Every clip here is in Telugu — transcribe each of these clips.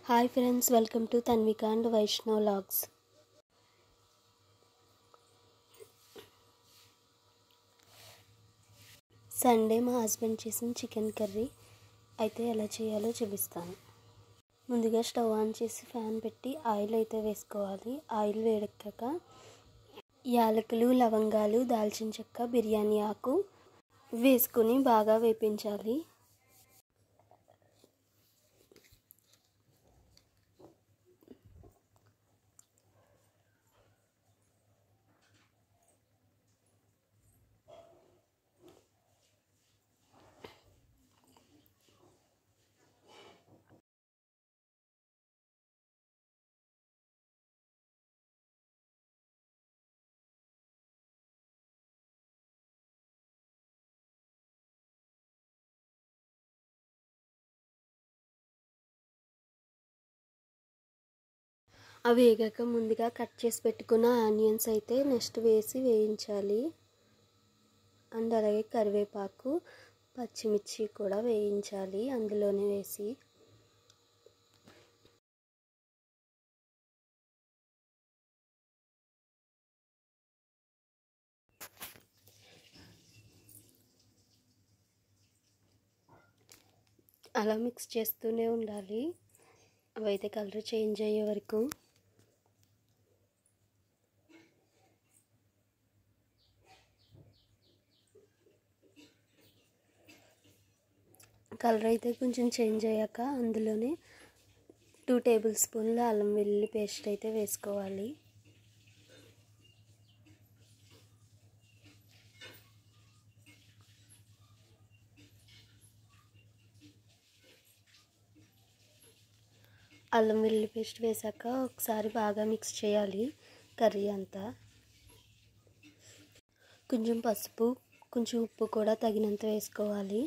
Hi friends, welcome to Tanvika and Vaishnav vlogs. Sunday మా హస్బెండ్ చేసిన చికెన్ కర్రీ అయితే ఎలా చేయాలో చూపిస్తాను. ముందుగా స్టవ్ ఆన్ చేసి ఫ్యాన్ పెట్టి ఆయిల్ అయితే వేసుకోవాలి. ఆయిల్ వేడెక్కాక యాలకులు, లవంగాలు, దాల్చిన చెక్క, బిర్యానీ ఆకు వేసుకుని బాగా వేపించాలి. అవి వేగాక ముందుగా కట్ చేసి పెట్టుకున్న ఆనియన్స్ అయితే నెక్స్ట్ వేయించాలి. అండ్ అలాగే కరివేపాకు, పచ్చిమిర్చి కూడా వేయించాలి అందులోనే వేసి. అలా మిక్స్ చేస్తూనే ఉండాలి అవైతే కలర్ చేంజ్ అయ్యే వరకు. కలర్ అయితే కొంచెం చేంజ్ అయ్యాక అందులోనే 2 టేబుల్ స్పూన్ల అల్లం వెల్లుల్లి పేస్ట్ అయితే వేసుకోవాలి. అల్లం వెల్లుల్లి పేస్ట్ వేసాక ఒకసారి బాగా మిక్స్ చేయాలి కర్రీ అంతా. కొంచెం పసుపు, కొంచెం ఉప్పు కూడా తగినంత వేసుకోవాలి.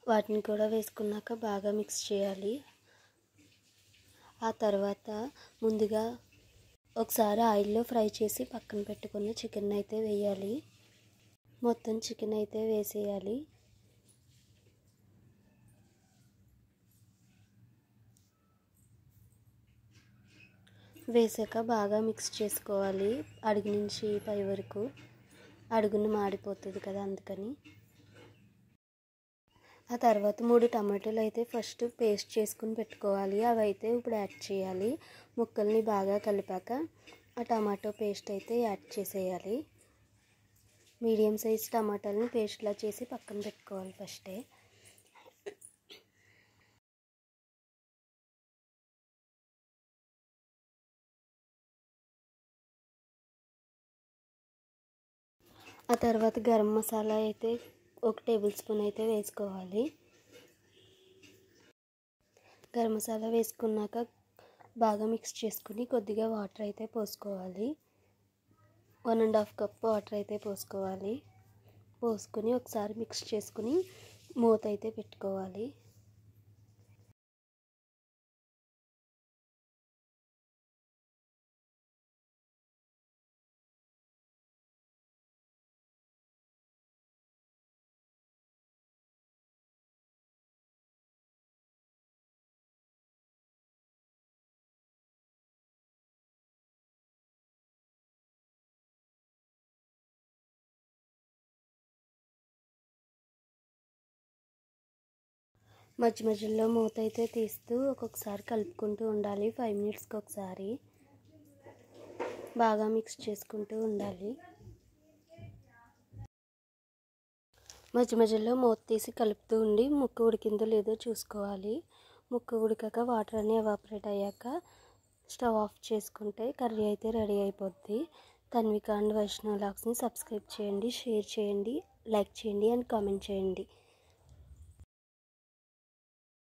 వాటిని కూడా వేసుకున్నాక బాగా మిక్స్ చేయాలి. ఆ తర్వాత ముందుగా ఒకసారి ఆయిల్లో ఫ్రై చేసి పక్కన పెట్టుకున్న చికెన్ అయితే వేయాలి. మొత్తం చికెన్ అయితే వేసేయాలి. వేసాక బాగా మిక్స్ చేసుకోవాలి అడుగు నుంచి పై వరకు. అడుగున మాడిపోతుంది కదా, అందుకని. ఆ తర్వాత 3 టమాటాలు అయితే ఫస్ట్ పేస్ట్ చేసుకుని పెట్టుకోవాలి. అవి అయితే ఇప్పుడు యాడ్ చేయాలి. ముక్కల్ని బాగా కలిపాక ఆ టమాటో పేస్ట్ అయితే యాడ్ చేసేయాలి. మీడియం సైజ్ టమాటాలని పేస్ట్లా చేసి పక్కన పెట్టుకోవాలి ఫస్టే. ఆ తర్వాత గరం మసాలా అయితే 1 టేబుల్ స్పూన్ అయితే వేసుకోవాలి. గరం మసాలా వేసుకున్నాక బాగా మిక్స్ చేసుకుని కొద్దిగా వాటర్ అయితే పోసుకోవాలి. 1.5 కప్ వాటర్ అయితే పోసుకోవాలి. పోసుకుని ఒకసారి మిక్స్ చేసుకుని మూత అయితే పెట్టుకోవాలి. మధ్య మధ్యలో మూత అయితే తీస్తూ ఒక్కొక్కసారి కలుపుకుంటూ ఉండాలి. 5 మినిట్స్కి ఒకసారి బాగా మిక్స్ చేసుకుంటూ ఉండాలి. మధ్య మధ్యలో మూత తీసి కలుపుతూ ఉండి ముక్క ఉడికిందో లేదో చూసుకోవాలి. ముక్క ఉడికాక వాటర్ అన్నీ ఎవాపరేట్ అయ్యాక స్టవ్ ఆఫ్ చేసుకుంటే కర్రీ అయితే రెడీ అయిపోద్ది. తన్విక అండ్ వైష్ణవ్ వ్లాగ్స్ని సబ్స్క్రైబ్ చేయండి, షేర్ చేయండి, లైక్ చేయండి అండ్ కామెంట్ చేయండి.